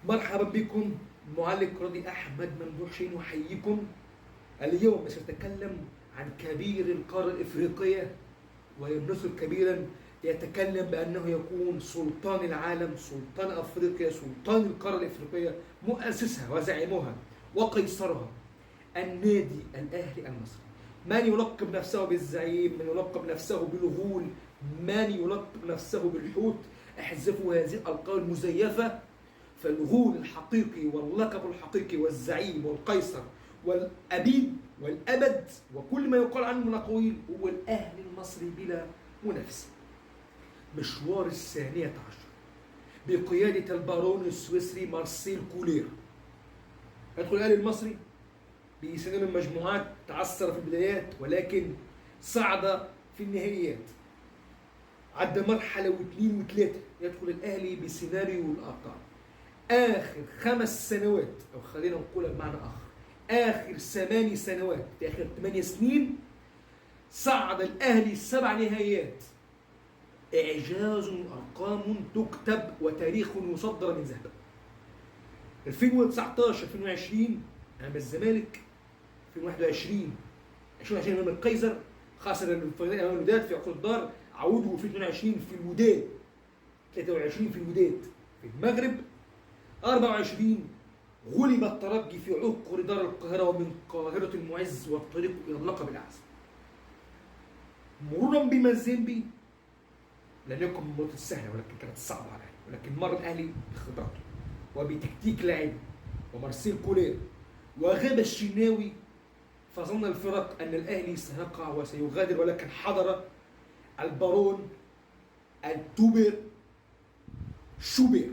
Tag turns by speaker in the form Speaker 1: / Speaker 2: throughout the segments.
Speaker 1: مرحبا بكم. المعلق راضي أحمد ممدوح شين يحييكم. اليوم سنتكلم عن كبير القارة الإفريقية، ويمثل كبيرا يتكلم بأنه يكون سلطان العالم، سلطان أفريقيا، سلطان القارة الإفريقية، مؤسسها وزعيمها وقيصرها النادي الأهلي المصري. من يلقب نفسه بالزعيم، من يلقب نفسه بالغول، من يلقب نفسه بالحوت، احذفوا هذه الألقاب المزيفة. فالغول الحقيقي واللقب الحقيقي والزعيم والقيصر والأبيد والأبد وكل ما يقال عنه من أقاويل هو الأهلي المصري بلا منافسة. مشوار 12 بقيادة البارون السويسري مارسيل كولير. يدخل الأهلي المصري بسنين المجموعات، تعثر في البدايات ولكن صعد في النهائيات، عدى مرحلة واثنين وثلاثة. يدخل الأهلي بسيناريو الأبطال. آخر 5 سنوات، أو خلينا نقولها بمعنى آخر، آخر 8 سنوات، في آخر 8 سنين صعد الأهلي 7 نهائيات. إعجاز، أرقام تكتب وتاريخ يصدر من ذهب. 2019 2020 أمام الزمالك، 2021 2020 أمام القيصر، خسر الفاينل أمام الوداد في عقود الدار، عودوا في 22 في الوداد، 23 في الوداد في المغرب، 24 غلب الترجي في عقر دار القاهرة ومن قاهرة المعز والطريق إلى اللقب الأعظم. مرورا بمازيمبي لم يكن مباراة سهلة ولكن كانت صعبة على الأهلي، ولكن مر الأهلي بخبرته وبتكتيك لاعب ومارسيل كولير. وغاب الشناوي فظن الفرق أن الأهلي سيقع وسيغادر، ولكن حضر البارون التوبر شوبير.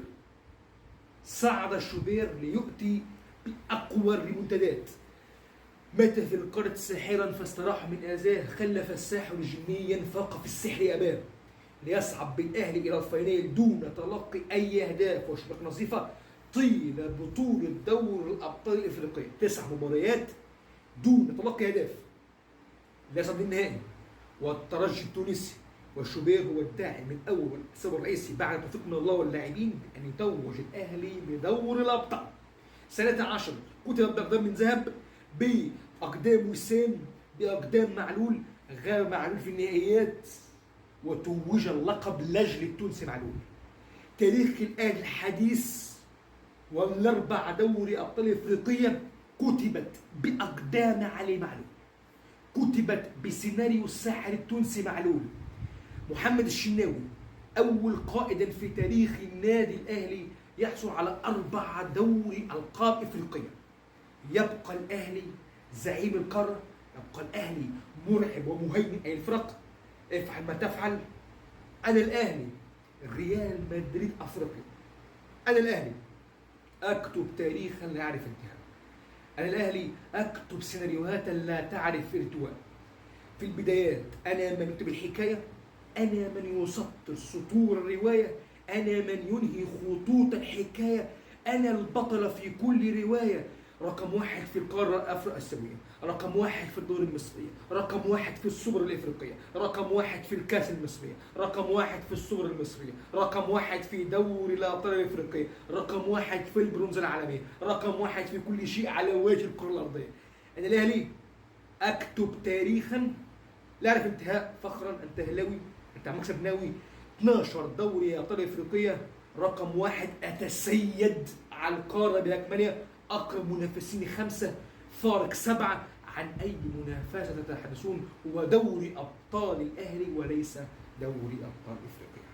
Speaker 1: صعد شوبير ليؤتي بأقوى الريمونتادات. مات في القارة ساحرا فاستراح من آذاه، خلف الساحر جنيا فاق في السحر أباه، ليصعد بالأهلي إلى الفاينل دون تلقي أي أهداف وشباك نظيفة طيل بطولة دور الأبطال الإفريقية. 9 مباريات دون تلقي أهداف ليصعد للنهائي. والترجي التونسي، والشوبير هو الداعم من أول السبب الرئيسي بعد توفيق من الله واللاعبين أن يتوج الأهلي بدور الأبطال. 13 كتب بأقدام من ذهب، بأقدام وسام، بأقدام معلول. غاب معلول في النهائيات وتوج اللقب لاجل التونسي معلول. تاريخ الأهلي الحديث والأربع دوري أبطال إفريقية كتبت بأقدام علي معلول، كتبت بسيناريو الساحر التونسي معلول. محمد الشناوي أول قائد في تاريخ النادي الأهلي يحصل على 4 دوري ألقاب إفريقية. يبقى الأهلي زعيم القارة، يبقى الأهلي مرعب ومهيمن أي الفرق. افعل ما تفعل. أنا الأهلي ريال مدريد أفريقيا. أنا الأهلي أكتب تاريخا لا يعرف انتهاء. أنا الأهلي أكتب سيناريوهات لا تعرف ارتواء. في البدايات أنا من يكتب الحكاية، أنا من يسطر سطور الرواية، أنا من ينهي خطوط الحكاية، أنا البطل في كل رواية. رقم 1 في القارة الآسيوية، رقم 1 في الدوري المصرية، رقم 1 في السوبر الإفريقية، رقم 1 في الكاس المصرية، رقم 1 في السوبر المصرية، رقم 1 في دوري الأبطال الإفريقية، رقم 1 في البرونز العالمية، رقم 1 في كل شيء على وجه الكرة الأرضية. أنا الأهلي أكتب تاريخا لا يعرف انتهاء. فخرا أنت أهلاوي، أنت مكسب ناوي. 12 دوري أبطال إفريقية، رقم 1 أتسيد على القارة بأكملها. أقرب منافسين 5، فارق 7. عن أي منافسة تتحدثون؟ هو دوري أبطال الأهلي وليس دوري أبطال إفريقيا.